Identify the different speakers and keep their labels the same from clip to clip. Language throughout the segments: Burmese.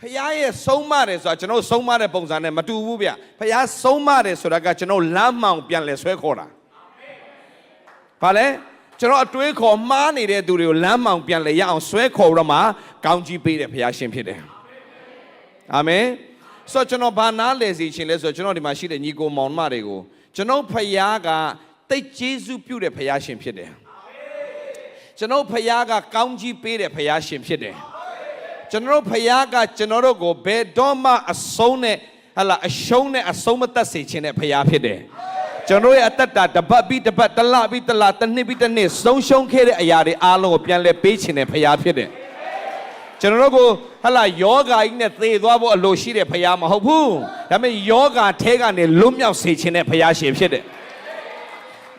Speaker 1: ဖခင်ရဲ့ဆုံးမတယ်ဆိုတာကျွန်တော်ဆုံးမတဲ့ပုံစံနဲ့မတူဘူးဗျဖခင်ဆုံးမတယ်ဆိုတာကကျွန်တော်လမ်းမှောင်ပြန်လဲဆွဲခေါ်တာဘာလဲကျွန်တော်အတွေးခေါ်မှားနေတဲ့သူတွေကိုလမ်းမှောင်ပြန်လဲရအောင်ဆွဲခေါ်တော့မှကောင်းကြီးပေးတဲ့ဖခင်ရှင်ဖြစ်တယ်အာမင်ဆိုတော့ကျွန်တော်ဘာနားလဲစီခြင်းလဲဆိုတော့ကျွန်တော်ဒီမှာရှိတဲ့ညီကိုမောင်မတွေကိုကျွန်တော်ဖခင်ကတိတ်ကျေးဇူးပြုတဲ့ဖခင်ရှင်ဖြစ်တယ်ကျွန်တော်ဖခင်ကကောင်းကြီးပေးတဲ့ဖခင်ရှင်ဖြစ်တယ်ကျွန်တော်ဖခင်ကကျွန်တော်တို့ကိုဘယ်တော့မှအဆုံးနဲ့ဟလာအရှုံးနဲ့အဆုံးမသက်စေခြင်းတဲ့ဖခင်ဖြစ်တယ်ကျွန်တော်ရဲ့အသက်တာတပတ်ပြီးတပတ်တလပြီးတလတစ်နှစ်ပြီးတစ်နှစ်ဆုံးရှုံးခဲ့တဲ့အရာတွေအားလုံးကိုပြန်လဲပေးခြင်းတဲ့ဖခင်ဖြစ်တယ်ကျွန်တော်တို့ကိုဟလာယောဂါကြီးနဲ့သေသွားဖို့အလိုရှိတဲ့ဖခင်မဟုတ်ဘူးဒါပေမဲ့ယောဂါထဲကနေလွတ်မြောက်စေခြင်းတဲ့ဖခင်ရှင်ဖြစ်တယ်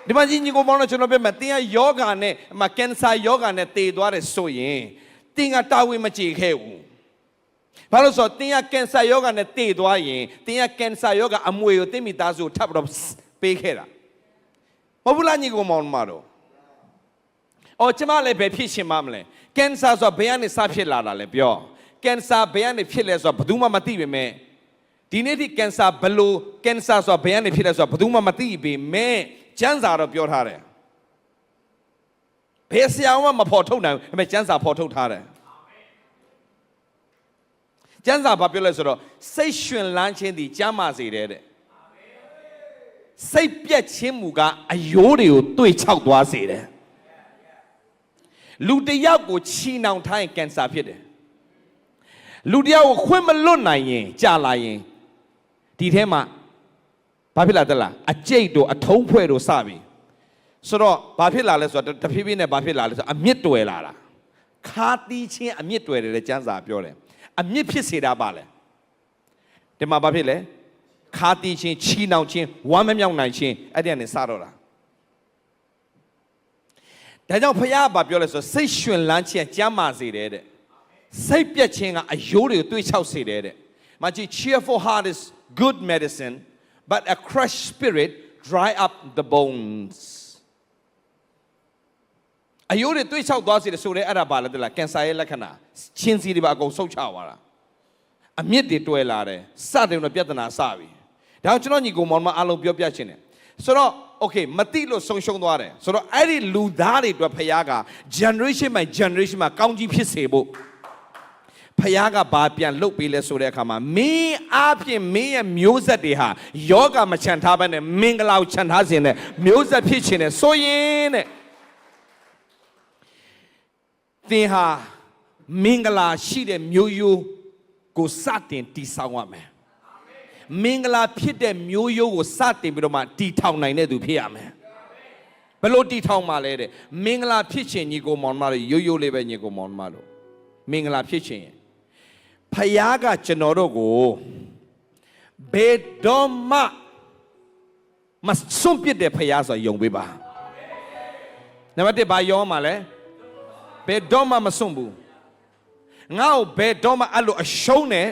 Speaker 1: ဒီမှာကြီးကိုမောင်တို့ကျွန်တော်ပြောမယ်တင်းကယောဂါနဲ့ကင်ဆာယောဂါနဲ့သေသွားတယ်ဆိုရင်တင်းကတာဝန်မကြေခဲ့ဘူးဘာလို့ဆိုတင်းကကင်ဆာယောဂါနဲ့သေသွားရင်တင်းကကင်ဆာယောဂါအမွေကိုတင်းမိသားစုထပ်ပြီးတော့ပေးခဲ့တာမဟုတ်ဘူးလားညီကိုမောင်မတို့အော်ကျမလည်းပဲဖြစ်ရှင်မမလဲကင်ဆာဆိုဘယ်ကနေစဖြစ်လာတာလဲပြောကင်ဆာဘယ်ကနေဖြစ်လဲဆိုတော့ဘယ်သူမှမသိပေမဲ့ဒီနေ့ဒီကင်ဆာဘလို့ကင်ဆာဆိုဘယ်ကနေဖြစ်လဲဆိုတော့ဘယ်သူမှမသိပေမဲ့ကျမ်းစာတော့ပြောထားတယ်ဘယ်ဆရာမှမဖော်ထုတ်နိုင်ဘူးဒါပေမဲ့ကျမ်းစာဖော်ထုတ်ထားတယ်ကျမ်းစာဘာပြောလဲဆိုတော့စိတ်ရှင်လန်းခြင်းဒီကျမ်းမာစေတယ်တဲ့စိတ်ပြက်ခြင်းမူကအယိုးတွေကိုတွေ့ချောက်သွားစေတယ်လူတယောက်ကိုချီနှောင်ထားရင်ကင်ဆာဖြစ်တယ်လူတယောက်ကိုခွင့်မလွတ်နိုင်ရင်ကြာလာရင်ဒီထဲမှာဘာဖြစ်လာသလားအကျိတ်တို့အထုံးဖွဲ့တို့စပြီဆိုတော့ဘာဖြစ်လာလဲဆိုတော့တဖြည်းဖြည်းနဲ့ဘာဖြစ်လာလဲဆိုတော့အမြင့်တွယ်လာတာခါတီးချင်းအမြင့်တွယ်တယ်လေကျမ်းစာပြောတယ်အမြင့်ဖြစ်စေတာပါလေဒီမှာဘာဖြစ်လဲခါတီးချင်းချီနှောင်ချင်းဝမ်းမမြောက်နိုင်ချင်းအဲ့ဒီကနေစတော့တာဒါကြောင့်ဖခင်ကဘာပြောလဲဆိုတော့စိတ်ရှင်လန်းခြင်းကျမ်းမာစေတယ်တဲ့စိတ်ပြက်ခြင်းကအယိုးတွေကိုတွေးချောက်စေတယ်တဲ့မကြီး cheerful heart is good medicine but a crushed spirit dry up the bones အယိုးတွေတွေးချောက်သွားစေတယ်ဆိုရဲအဲ့ဒါဘာလဲတလားကင်ဆာရဲ့လက္ခဏာချင်းစီတွေပါအကုန်ဆုတ်ချသွားတာအမြင့်တွေတွဲလာတယ်စတယ်တော့ပြဿနာစပြီဒါကြောင့်ကျွန်တော်ညီကိုမောင်မအားလုံးပြောပြချင်တယ်ဆိုတော့ okay မတိလို့ဆုံးရှုံးသွားတယ်ဆိုတော့အဲ့ဒီလူသားတွေအတွက်ဖခင်က generation by generation မှာကောင်းကြီးဖြစ်စေဖို့ဖခင်ကဘာပြန်လုပ်ပေးလဲဆိုတဲ့အခါမှာမင်းအားဖြင့်မင်းရဲ့မျိုးဆက်တွေဟာယောဂမချန်ထားဘဲနဲ့မင်္ဂလာကိုချန်ထားခြင်းနဲ့မျိုးဆက်ဖြစ်ခြင်းနဲ့ဆိုရင်တဲ့သင်ဟာမင်္ဂလာရှိတဲ့မျိုးရိုးကိုစတင်တည်ဆောက်ရမယ်မင်္ဂလာဖြစ်တဲ့မျိုးရိုးကိုစတင်ပြီးတော့မှတည်ထောင်နိုင်တဲ့သူဖြစ်ရမယ်ဘယ်လိုတည်ထောင်မှာလဲတဲ့မင်္ဂလာဖြစ်ခြင်းညီကိုမောင်မတို့ရိုးရိုးလေးပဲညီကိုမောင်မတို့မင်္ဂလာဖြစ်ခြင်းဖခင်ကကျွန်တော်တို့ကိုဘယ်တော့မှမစွန့်ပစ်တဲ့ဖခင်ဆိုယုံပေးပါနံပါတ်1ဘာယုံမှာလဲဘယ်တော့မှမစွန့်ဘူးငါ့ကိုဘယ်တော့မှအဲ့လိုအရှုံးနဲ့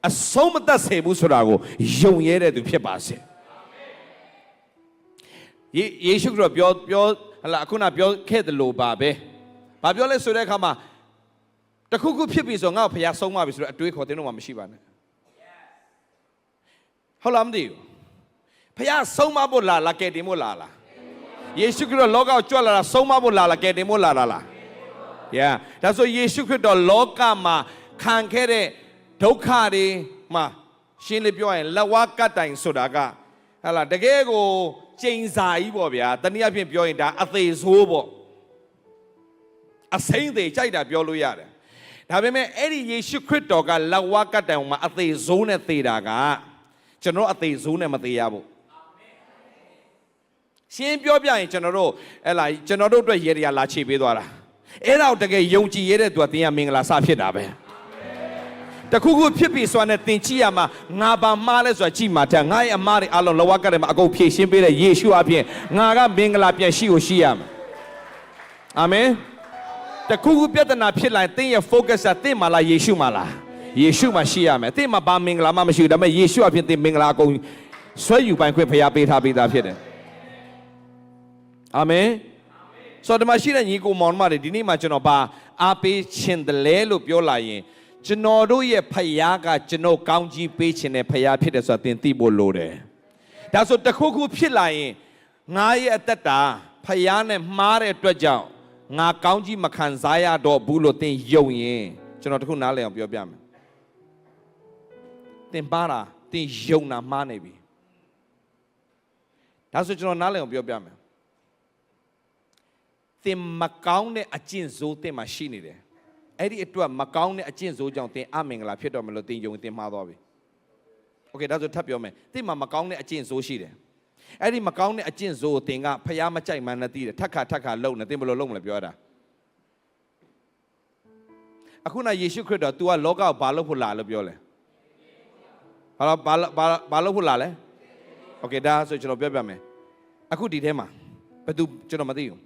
Speaker 1: အဆုံးမသက်စေဘူးဆိုတာကိုယုံရဲတဲ့သူဖြစ်ပါစေယေရှုခရစ်ပြောဟလာအခုနပြောခဲ့တယ်လို့ပါပဲဘာပြောလဲဆိုတဲ့အခါမှာတခုခုဖြစ်ပြီဆိုငါ့ကိုဖခင်ဆုံးမပြီဆိုတော့အတွေးခေါ်တဲ့တော့မှမရှိပါနဲ့ဟုတ်လားမသိဘူးဖခင်ဆုံးမဖို့လာကဲတင်ဖို့လာယေရှုခရစ်လောကကိုကြွလာတာဆုံးမဖို့လာကဲတင်ဖို့လာလားYeah ဒါဆိုယေရှုခရစ်တော်လောကမှာခံခဲ့တဲ့ဒုက္ခတွေမှာရှင်းလင်းပြောရင်လက်ဝါးကတ်တိုင်ဆိုတာကဟာလာတကယ်ကိုကျိန်စာကြီးပေါ့ဗျာတနည်းအားဖြင့်ပြောရင်ဒါအသေးဆိုးပေါ့အစိမ့်သေးကြိုက်တာပြောလို့ရတယ်ဒါပေမဲ့အဲ့ဒီယေရှုခရစ်တော်ကလက်ဝါးကတ်တိုင်မှာအသေးဆိုးနဲ့သေတာကကျွန်တော်အသေးဆိုးနဲ့မသေရဘူးရှင်းပြောပြရင်ကျွန်တော်တို့အတွက်ရေတရားလာချိပေးသွားတာအဲ့ဒါကိုတကယ်ယုံကြည်ရတဲ့သူကသင်ရမင်္ဂလာစဖြစ်တာပဲတခုခုဖြစ်ပြီဆိုတာနဲ့သင်ကြည့်ရမှာငါဘာမှားလဲဆိုတာကြည့်မှာတဲ့ငါရဲ့အမှားတွေအလုံးလောကထဲမှာအကုန်ဖြည့်ရှင်းပေးတဲ့ယေရှုအပြင်ငါကမင်္ဂလာပြန်ရှိကိုရှိရမယ်အာမင်တခုခုပြဿနာဖြစ်လာရင်သင်ရဲ့ focus ကသင်မှာလားယေရှုမှာလားယေရှုမှာရှိရမယ်သင်မှာဘာမင်္ဂလာမှမရှိဘူးဒါပေမဲ့ယေရှုအပြင်သင်မင်္ဂလာအကုန်ဆွဲယူပိုင်ခွင့်ဖခင်ပေးထားပေးတာဖြစ်တယ်အာမင်ဆိုတော့ဒီမှာရှိတဲ့ညီကိုမောင်မတွေဒီနေ့မှာကျွန်တော်ဘာအားပေးခြင်းတလဲလို့ပြောလာရင် ကျွန်တော်တို့ရဲ့ဖယားကကျွန်တော်ကောင်းကြီးပေးခြင်းနဲ့ဖယားဖြစ်တယ်ဆိုတာသင်သိဖို့လိုတယ်ဒါဆိုတခုခုဖြစ်လာရင်ငါရဲ့အသက်တာဖယားနဲ့မှားတဲ့အတွက်ကြောင့်ငါကောင်းကြီးမခံစားရတော့ဘူးလို့သင်ယုံရင်ကျွန်တော်တခုနားလည်အောင်ပြောပြမယ်သင်ပါတာသင်ယုံတာမှားနေပြီဒါဆိုကျွန်တော်နားလည်အောင်ပြောပြမယ်သင်မကောင်းတဲ့အကျင့်ဆိုးသင်မှာရှိနေတယ်အဲ့ဒီအတွက်မကောင်းတဲ့အကျင့်ဆိုးကြောင့်သင်အမင်္ဂလာဖြစ်တော့မလို့သင်ယုံသင်မှားသွားပြီโอเคဒါဆိုထပ်ပြောမယ်သင်မှာမကောင်းတဲ့အကျင့်ဆိုးရှိတယ်အဲ့ဒီမကောင်းတဲ့အကျင့်ဆိုးကိုသင်ကဖျားမကြိုက်မှန်းနဲ့သိတယ်ထက်ခါလုံနေသင်ဘယ်လိုလုပ်မလဲပြောရတာအခုနယေရှုခရစ်တော် तू ကလောကကိုဘာလုပ်ဖို့လာလို့ပြောလဲဘာလုပ်ဖို့လာလဲโอเคဒါဆိုကျွန်တော်ပြောပြမယ်အခုဒီထဲမှာဘယ်သူကျွန်တော်မသိဘူး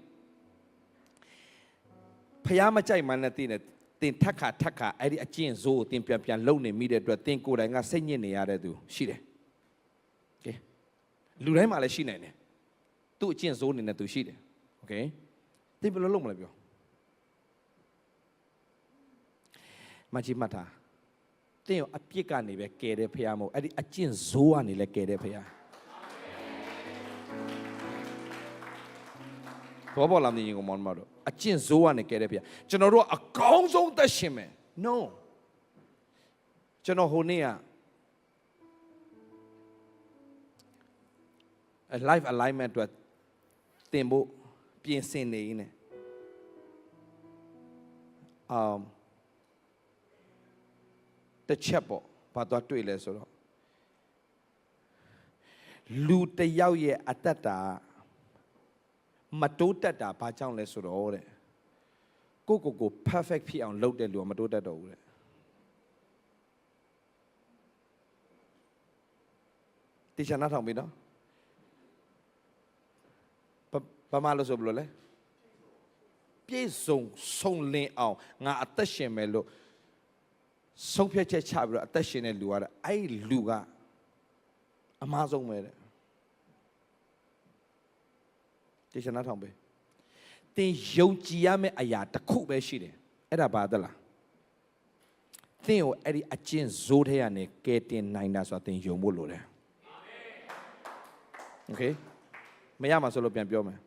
Speaker 1: ဖျားမကြိုက်မှန်းနဲ့သိတယ်သင်ထက်ခါအဲ့ဒီအကျင့်ဆိုးကိုသင်ပြန်လုံနေမိတဲ့အတွက်သင်ကိုယ်တိုင်ကစိတ်ညစ်နေရတဲ့သူရှိတယ်โอเคလူတိုင်းမှာလည်းရှိနိုင်တယ်သူ့အကျင့်ဆိုးနေတဲ့သူရှိတယ်โอเคသင်ဘယ်လိုလုပ်မလဲပြောမကြည့်မှတ်တာသင်ရောအပြစ်ကနေပဲကယ်တဲ့ဖခင်မို့အဲ့ဒီအကျင့်ဆိုးကနေလည်းကယ်တဲ့ဖခင်ဘောပေါ်လာနေရင်ကိုမောင်မတို့အကျင့်ဆိုးကနေကယ်တဲ့ဖခင်ကျွန်တော်တို့အကောင်းဆုံးသက်ရှင်မယ် no ကျွန်တော်ဟိုနေ့ကlife alignment အတွက်သင်ဖို့ပြင်ဆင်နေနေတစ်ချက်ပေါ့ဘာသွားတွေ့လဲဆိုတော့လူတယောက်ရဲ့အတ္တတာမတိုးတက်တာဘာကြောင့်လဲဆိုတော့တဲ့ကို perfect ဖြစ်အောင်လုပ်တဲ့လူကမတိုးတက်တော့ဘူးတဲ့တိကျနားထောင်ပြီနော်ဘာမှလို့ဆိုဘလို့လဲပြည့်စုံဆုံးလင်းအောင်ငါအသက်ရှင်မယ်လို့ဆုံးဖြတ်ချက်ချပြီးတော့အသက်ရှင်တဲ့လူကအဲ့လူကအမှားဆုံးပဲတဲ့တိကျနားထောင်ပဲသင်ယုံကြည်ရမယ့်အရာတစ်ခုပဲရှိတယ်အဲ့ဒါဘာသလားသင်ကိုအဲ့ဒီအကျင့်ဇိုးထဲကနေကယ်တင်နိုင်တာဆိုတာသင်ယုံဖို့လိုတယ်โอเคမရမှာဆိုလို့ပြန်ပြောမယ်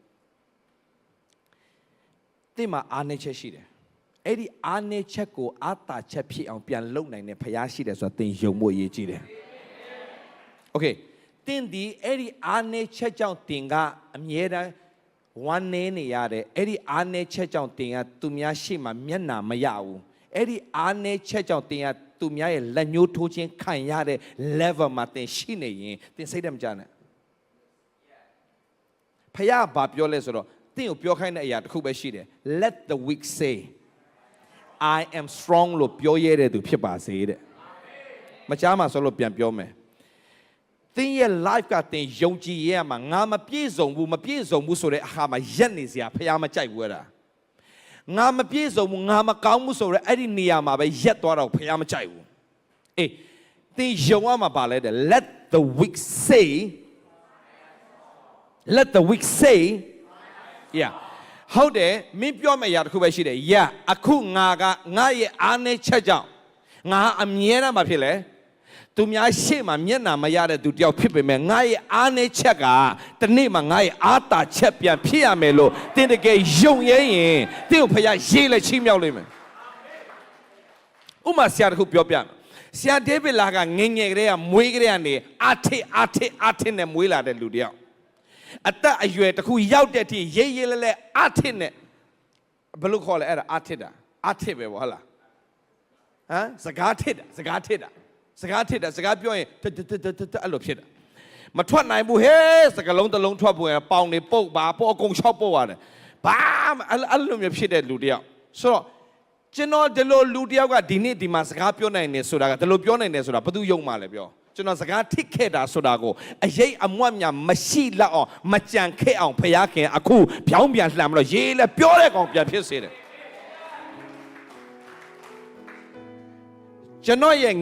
Speaker 1: သင်မှာအားနည်းချက်ရှိတယ်အဲ့ဒီအားနည်းချက်ကိုအာသာချက်ဖြစ်အောင်ပြန်လုပ်နိုင်တဲ့ဖရားရှိတယ်ဆိုတာသင်ယုံဖို့အရေးကြီးတယ်โอเคသင်ဒီအဲ့ဒီအားနည်းချက်ကြောင့်သင်ကအမြဲတမ်းဝမ်းနည်းနေရတယ်အဲ့ဒီအားနည်းချက်ကြောင့်သင်ကသူများရှေ့မှာမျက်နှာမရဘူးအဲ့ဒီအားနည်းချက်ကြောင့်သင်ကသူများရဲ့လက်ညှိုးထိုးခြင်းခံရတဲ့ level မှာသင်ရှိနေရင်သင်စိတ်တမကြနဲ့ဖရားဘာပြောလဲဆိုတော့သင်ကိုပြောခိုင်းတဲ့အရာတစ်ခုပဲရှိတယ် let the weak say I am strong လို့ပြောရတဲ့သူဖြစ်ပါစေတဲ့မချားမှာဆိုလို့ပြန်ပြောမယ်သင်ရဲ့ life ကသင်ယုံကြည်ရမှာငါမပြည့်စုံဘူးဆိုတဲ့အခါမှာရက်နေစရာဖရားမကြိုက်ဘူးအဲ့ဒါငါမပြည့်စုံဘူးငါမကောင်းဘူးဆိုတော့အဲ့ဒီနေရာမှာပဲရက်သွားတော့ဖရားမကြိုက်ဘူးအေးသင်ယုံရမှာပါလဲတဲ့ let the weak say yeah ဟုတ်တယ်မင်းပြောမယ့်အရာတစ်ခုပဲရှိတယ် yeah အခုငါရဲ့အားနည်းချက်ကြောင့်ငါအမြဲတမ်းမဖြစ်လဲသူများရှေ့မှာမျက်နှာမရတဲ့သူတယောက်ဖြစ်ပေမဲ့ငါရဲ့အားနည်းချက်ကတနေ့မှာငါရဲ့အားတာချက်ပြန်ဖြစ်ရမယ်လို့သင်တကယ်ယုံရဲရင်သင်ကိုဖခင်ရေးလက်ချီးမြှောက်လိမ့်မယ်ဥမာဆရာတစ်ခုပြောပြမယ်ဆရာဒေးဗစ်လာကငယ်ကလေးကမွေးကလေးကနေအားထစ်နဲ့မွေးလာတဲ့လူတယောက်အသက်အရွယ်တစ်ခုရောက်တဲ့အထိရေးလဲအားထစ်နဲ့ဘယ်လိုခေါ်လဲအဲ့ဒါအားထစ်ပဲပေါ့ဟုတ်လားဟမ်စကားထစ်တာစကားပြောရင်အဲ့လိုဖြစ်တာမထွက်နိုင်ဘူးဟဲ့စကားလုံးတစ်လုံးထွက်ဖို့ရင်ပေါင်နေပုတ်ပါပို့အကုန်ချောက်ပုတ်ရတယ်ဘာအဲ့လိုမျိုးဖြစ်တဲ့လူတယောက်ဆိုတော့ကျွန်တော်ဒီလိုလူတယောက်ကဒီနေ့ဒီမှာစကားပြောနိုင်နေဆိုတာကဒီလိုပြောနိုင်တယ်ဆိုတာဘယ်သူယုံမှလဲပြောကျွန်တော်စကားထစ်ခဲ့တာဆိုတာကိုအရေးအမွတ်များမရှိလောက်အောင်မကြံခဲ့အောင်ဖျားခင်အခုပြောင်းပြန်လှန်မလို့ရေးလဲပြောတဲ့ကောင်ပြန်ဖြစ်စေတယ်ကျွန်တော်ရဲ့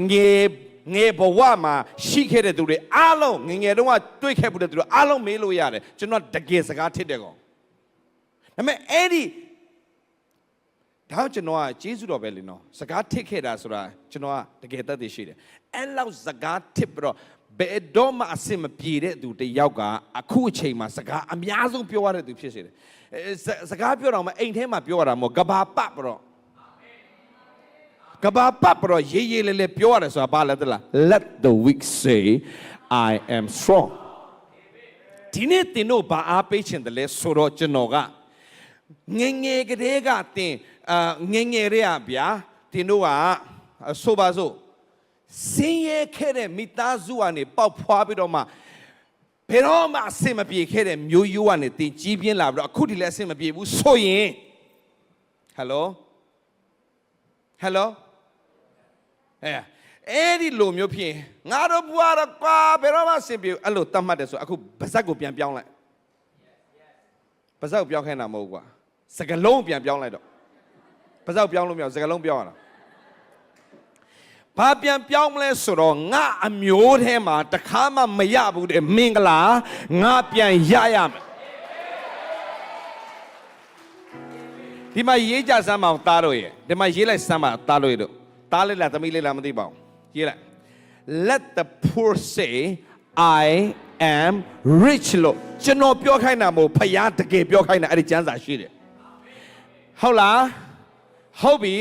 Speaker 1: ငယ်ဘဝမှာရှိခဲ့တဲ့သူတွေအားလုံးငယ်တုန်းကတွေ့ခဲ့မှုတဲ့သူတွေအားလုံးမေးလို့ရတယ်ကျွန်တော်တကယ်စကားထစ်တဲ့ကောင်ဒါပေမဲ့အဲ့ဒီတ ဒါကျွန်တော်ကကျေးဇူးတော်ပဲလေနော်စကားထစ်ခဲ့တာဆိုတာကျွန်တော်ကတကယ်တတ်သိရှိတယ်အဲ့လောက်စကားထစ်ပြီးတော့ဘယ်တော့မှအစင်မပြေတဲ့သူတယောက်ကအခုအချိန်မှာစကားအများဆုံးပြောရတဲ့သူဖြစ်စေတယ်စကားပြောတော့မှအိမ်ထဲမှာပြောရတာမဟုတ်ကဘာပတ်ပြီးတော့ကဘာပတ်ပြီးတော့ရေးရေးလေးလေးပြောရတယ်ဆိုတာဘာလဲတလား let the weak say I am strong ဒီနေ့တင်တို့ဘာအားပေးချင်တယ်လဲဆိုတော့ကျွန်တော်ကငငယ်ကလေးကတင်ငငယ်တွေကဗျာတင်တို့ကဆိုပါစို့စင်းရဲခဲ့တဲ့မိသားစုကနေပေါက်ဖွားပြီးတော့မှဘယ်တော့မှအဆင်မပြေခဲ့တဲ့မျိုးရိုးကနေတင်ကြီးပြင်းလာပြီးတော့အခုဒီလည်းအဆင်မပြေဘူးဆိုရင်ဟယ်လိုအဲ့ဒီလိုမျိုးဖြစ်ငါတို့ဘွားတော့ကွာဘယ်တော့မှအဆင်ပြေဘူးအဲ့လိုတတ်မှတ်တယ်ဆိုအခုဗဇက်ကိုပြန်ပြောင်းလိုက်ဗဇက်ကိုပြောင်းခိုင်းတာမဟုတ်ကွာစကလုံးပြန်ပြောင်းလိုက်တော့ဗဇက်ပြောင်းလို့မရစကလုံးပြောင်းရတာဘာပြန်ပြောင်းမလဲဆိုတော့ငါအမျိုးထဲမှာတခါမှမရဘူးတဲ့မင်္ဂလာငါပြန်ရရမယ်ဒီမှာရေးကြစမ်းမအောင်သားတို့ရဲ့ဒီမှာရေးလိုက်စမ်းမသားတို့ရဲ့တို့သားလေးလားသမီးလေးလားမသိပါဘူးရေးလိုက် let the poor say I am rich လို့ကျွန်တော်ပြောခိုင်းတာမဟုတ်ဖယားတကယ်ပြောခိုင်းတာအဲ့ဒီကျမ်းစာရှိတယ်ဟုတ်လားဟုတ်ပြီ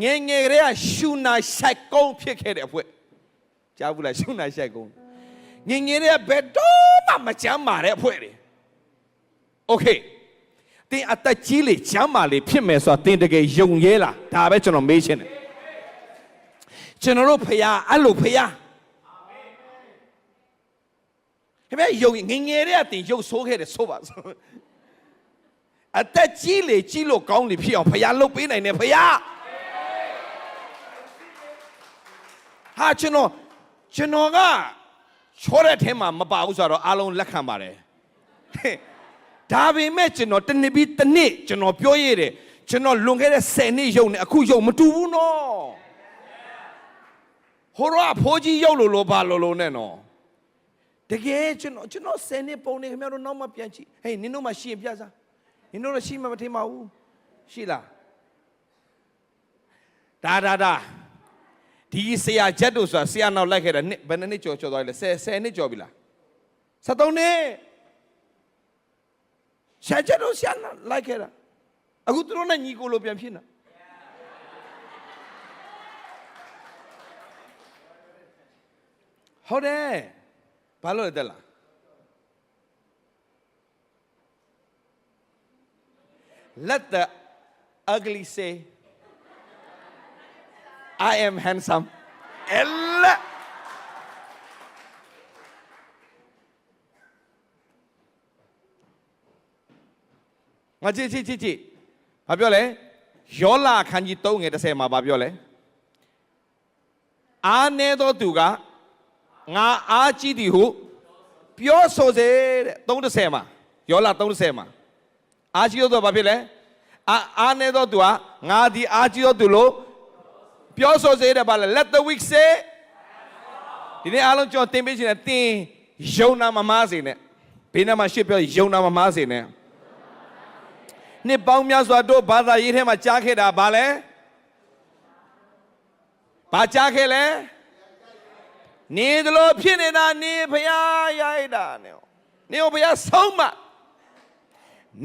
Speaker 1: ငယ်ငယ်ကလေးကရှူနာရှိုက်ကုန်းဖြစ်ခဲ့တဲ့အဖွဲကြားဘူးလားရှူနာရှိုက်ကုန်းငယ်ငယ်တွေကဘယ်တော့မှမချမ်းမာတဲ့အဖွဲတွေโอเคတင်အသက်ကြီးလေချမ်းမာလေဖြစ်မယ်ဆိုတာတင်တကယ်ယုံရဲလားဒါပဲကျွန်တော်မေးချင်တယ်ကျွန်တော်တို့ဖယားအဲ့လိုဖယားဟဲ့မဲယုံငယ်ငယ်တွေကတင်ယုံဆိုးခဲ့တယ်ဆိုပါစို့အသက်ကြီးလေကြီးလို့ကောင်းလေဖြစ်အောင်ဖယားလုပ်ပေးနိုင်တယ်ဖယားဟာကျွန်တော်ကချောတဲ့ထဲမှာမပါဘူးဆိုတော့အားလုံးလက်ခံပါတယ်ဒါပေမဲ့ကျွန်တော်တနေ့ပြီးတစ်နေ့ကျွန်တော်ပြောရတယ်ကျွန်တော်လွန်ခဲ့တဲ့10နှစ်ရုပ်နဲ့အခုရုပ်မတူဘူးနော်ဟိုတော့ဖိုးကြီးရုပ်လို့ဘာလို့နဲ့နော်တကယ်ကျွန်တော်10နှစ်ပုံနေခင်ဗျားတို့နောက်မှပြန်ကြည့်ဟေးနင်တို့မှရှိရင်ပြစားနင်တို့လည်းရှိမှမထင်ပါဘူးရှိလားဒါဒီဆရာချက်တို့ဆိုတာဆရာနောက်လိုက်ခဲ့တာဘယ်နှစ်ကျော်သွားလဲ10နှစ်ကျော်ပြီလား73နှစ်ဆရာချက်တို့ဆရာလိုက်ခဲ့တာအခုသူတို့နဲ့ညီကိုလိုပြန်ဖြစ်နေဟုတ်တယ်ဘာလို့လဲတဲ့လား let the ugly say I am handsome. Ella. Ngà chị. Bà biểu lẽ. Yó là khăn gì tâu nghe ta xem mà bà biểu lẽ. Á nê đô tù gà. Ngà á chi đi hú. Biểu sô dê tông ta xem mà. Yó là tông ta xem mà. Á chi đô tù bà biểu lẽ. Á nê đô tù á. Ngà đi á chi đô tù lô.ပြောဆိုစေတဲ့ဘာလဲ let the weak say ဒီနေ့အားလုံးကျွန်တော်သင်ပေးချင်တဲ့သင်ယုံနာမမားစေနဲ့ဘေးနားမှာရှစ်ပြောယုံနာမမားစေနဲ့နှစ်ပေါင်းများစွာတို့ဘာသာရေးထဲမှာကြားခဲ့တာဘာလဲဘာကြားခဲ့လဲနေသလိုဖြစ်နေတာနေဖျားရိုက်တာနေနေဖျားဆုံးမ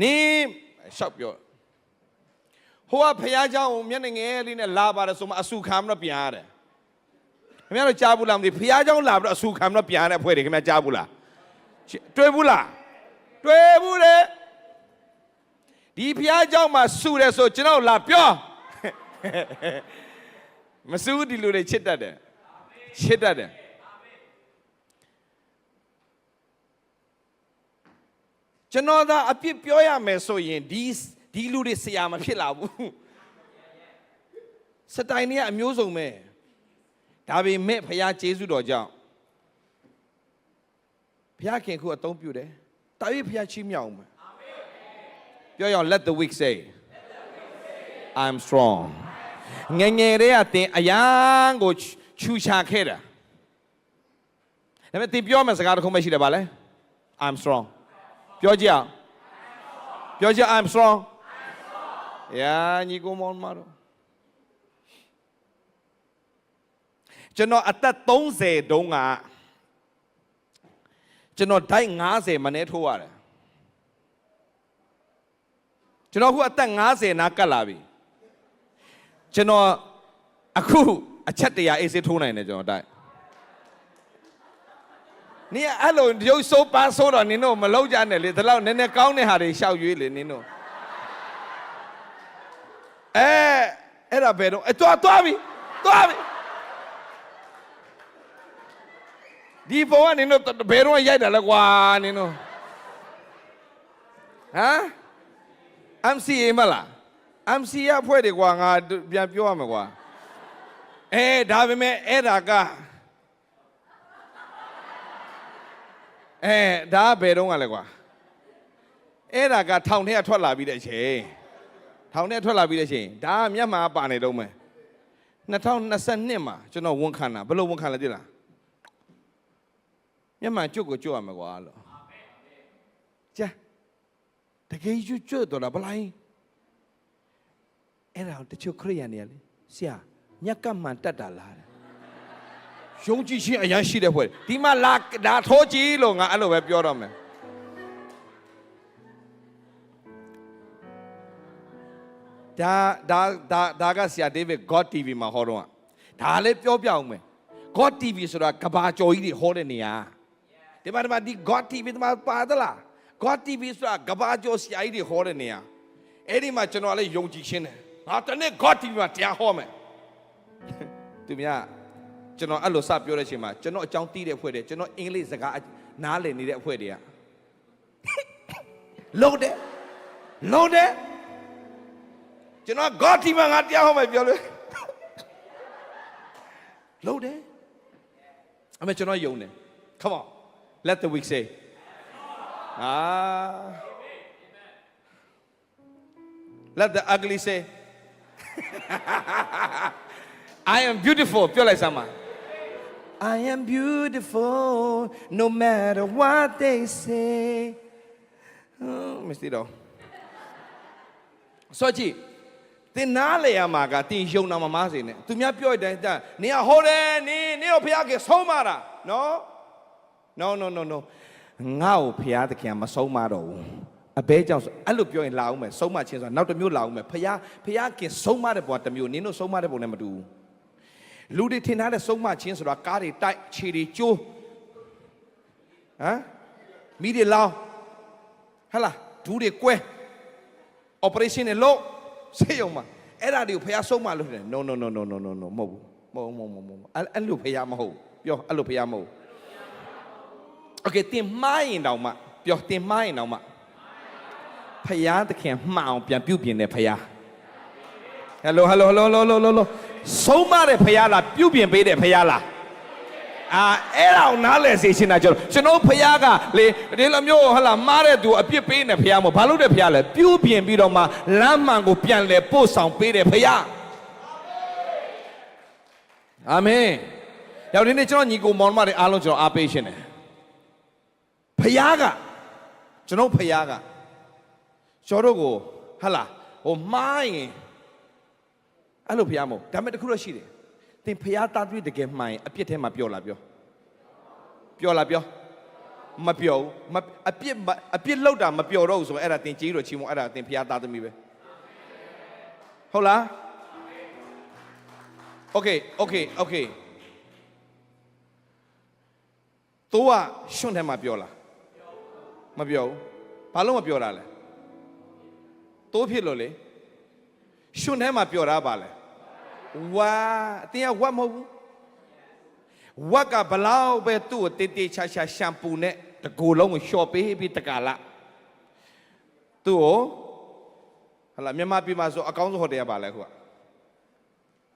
Speaker 1: နေရှောက်ပြောဟိုကဖះเจ้าမျက်နှာငယ်လေးနဲ့လာပါတယ်ဆိုမှအဆူခံမတော့ပြန်ရတယ်ခင်ဗျားတို့ကြားဘူးလားမသိဖះเจ้าလာပြီးတော့အဆူခံမတော့ပြန်ရတဲ့အဖွဲ့တွေခင်ဗျားကြားဘူးလားတွေ့ဘူးလားတွေ့ဘူးလေဒီဖះเจ้าမှာဆူတယ်ဆိုကျွန်တော်လာပြောမဆူဒီလိုတွေချစ်တတ်တယ်ကျွန်တော်သာအပြစ်ပြောရမယ်ဆိုရင်ဒီလူတွေဆရာမဖြစ်လာဘူးစတိုင်တွေကအမျိုးစုံပဲဒါပေမဲ့ဘုရားကျေးဇူးတော်ကြောင့်ဘုရားခင်ခုအသုံးပြုတယ်တာ၍ဘုရားချီးမြှောက်မယ်ပြောရအောင် let the weak say I'm strong ငယ်ငယ်လေးကတင်အရန်ကိုချူချခဲ့တာဒါပေမဲ့တင်ပြောမယ်စကားတစ်ခုမှရှိတယ်ဗာလဲ I'm strong ပြောကြည့်အောင်I'm strong 呀，你给我忙嘛咯？ကျွန်တော်အသက်30တုန်းကကျွန်တော်ဒိုက်90မနေ့ထိုးရတယ်ကျွန်တော်အခုအသက်90နာကတ်လာပြီကျွန်တော်အခုအချက်တရာအေးစေးထိုးနိုင်တယ်ကျွန်တော်ဒိုက်နင်အဲ့လိုရုပ်ဆိုးပါဆိုးတော့နင်တို့မလောက်ကြနဲ့လေဒီလောက်နည်းနည်းကောင်းတဲ့ဟာတွေရှောက်ရွေးလေနင်တို့အဲ့ဒါဘယ်တော့သွားပြီဒီဘဝနင်တို့ဘယ်တော့ရိုက်တာလဲကွာနင်တို့ဟမ် MCA မလား MCA အဖွဲ့တွေကွာငါပြန်ပြောရမယ်ကွာဒါပေမဲ့အဲ့ဒါကဒါဘယ်တော့ကလဲကွာအဲ့ဒါကထောင်ထဲကထွက်လာပြီးတဲ့အချိန်ထောင်ထဲထွက်လာပြီးတဲ့အချိန်ဒါကမျက်မှောင်ပါနေတော့မယ်2022မှာကျွန်တော်ဝန်ခံတာဘယ်လိုဝန်ခံလဲသိလားမျက်မှောင်ကျွတ်ကိုကျွတ်ရမယ်ကွာလို့ကြာတကယ်ကျွတ်တော့လားဘလိုက်အဲ့ဒါတချို့ခရိယန်တွေကလေဆရာညက်ကမှန်တက်တာလားယုံကြည်ခြင်းအရန်ရှိတဲ့ဖွဲ့ဒီမှာလာထိုးကြည့်လို့ငါအဲ့လိုပဲပြောတော့မယ်ဒါကဆရာဒေးဗစ် God TV မှာဟောတော့ဒါလည်းပြောပြအောင်မယ် God TV ဆိုတာကဘာကျော်ကြီးတွေဟောတဲ့နေရာဒီမှာဒီ God TV ဒီမှာပါသလား God TV ဆိုတာကဘာကျော်ဆရာကြီးတွေဟောတဲ့နေရာအဲ့ဒီမှာကျွန်တော်လည်းယုံကြည်ခြင်းတယ်ငါတနေ့ God TV မှာတရားဟောမယ်သူများကျွန်တော်အဲ့လိုစပြောတဲ့အချိန်မှာကျွန်တော်အကြောင်းတီးတဲ့အဖွဲ့တွေကျွန်တော်အင်္ဂလိပ်စကားနားလည်နေတဲ့အဖွဲ့တွေကလုံးတယ်ကျွန်တော် God TV မှာငါတရားဟောမယ်ပြောလို့လုံးတယ်အမေကျွန်တော်ယုံတယ် Come on let the weak say let the ugly say I am beautiful ပြောလိုက်စမ်းပါI am beautiful no matter what they say မစတီတော့ဆိုကြည့်တင်နားလေရမှာကတင်ယုံနာမမားစေနဲ့သူများပြောတဲ့အတိုင်းနင်ကဟောတယ်နင်ကိုဖျားခင်ဆုံးမတာနော် no ငါ့ကိုဖျားသခင်မဆုံးမတော့ဘူးအဘဲကြောင့်အဲ့လိုပြောရင်လာအောင်မယ်ဆုံးမခြင်းဆိုတာနောက်တစ်မျိုးလာအောင်မယ်ဖျားခင်ဆုံးမတဲ့ဘဝတစ်မျိုးနင်တို့ဆုံးမတဲ့ဘုံနဲ့မတူဘူးလူတွေထင်ထားတဲ့ဆုံးမခြင်းဆိုတာကားတွေတိုက်ခြေတွေကျိုးမိတွေလောင်းဟလာဒူးတွေကွဲ operation တွေလုပ်ဆေးရုံမှာအဲ့ဒါတွေကိုဖျားဆုံးမလို့တယ် no မဟုတ်ဘူးအဲ့လိုဖျားမဟုတ်ပြောအဲ့လိုဖျားမဟုတ် okay တင်မိုင်းတောင်မှပြောတင်မိုင်းတောင်မှဖျားသခင်မှအောင်ပြန်ပြုတ်ပြင်တဲ့ဖျား hello ဆုံးမတဲ့ဖျားလားပြုတ်ပြင်ပေးတဲ့ဖျားလားအဲ့ဒါကိုနားလည်စေချင်တာကျွန်တော်ဖျားကလေဒီလိုမျိုးဟလာမားတဲ့သူအပြစ်ပေးနေဖျားမဟုတ်ဘာလို့တဲ့ဖျားလဲပြုတ်ပြင်ပြီးတော့မှလမ်းမှန်ကိုပြန်လဲပို့ဆောင်ပေးတဲ့ဖျားအာမင်ရောက်ဒီနေ့ကျွန်တော်ညီကိုမောင်မတွေအားလုံးကျွန်တော်အားပေးရှင်တယ်ဖျားကကျွန်တော်ဖျားကကျွန်တော်ကိုဟလာဟိုမိုင်းအဲ့လိုဖျားမဟုတ်ဒါပေမဲ့တခုတော့ရှိတယ်သင်ဖျားသားတွေ့တကယ်မှန်ရင်အပြစ်ထဲမှာပြောလားပြောမပြောဘူးအပြစ်လောက်တာမပြောတော့ဘူးဆိုရင်အဲ့ဒါသင်ကြီးတော့ချီးမွမ်းအဲ့ဒါသင်ဖျားသားသမီးပဲဟုတ်လား okay သူကရှွန့်ထဲမှာပြောလားမပြောဘူးဘာလို့မပြောတာလဲတိုးဖြစ်လို့လေရှွန့်ထဲမှာပြောတာပါလဲဝါအတင်းကဝတ်မဟုတ်ဘူးဝတ်ကဘလောက်ပဲသူ့ကိုတေးတေးချာချာရှမ်ပူနဲ့တကူလုံးကိုလျှော်ပေးပြီးတကလာသူ့ကိုဟလာမြန်မာပြည်မှာဆိုအကောင်းဆုံးဟိုတယ်ကပါလဲခုက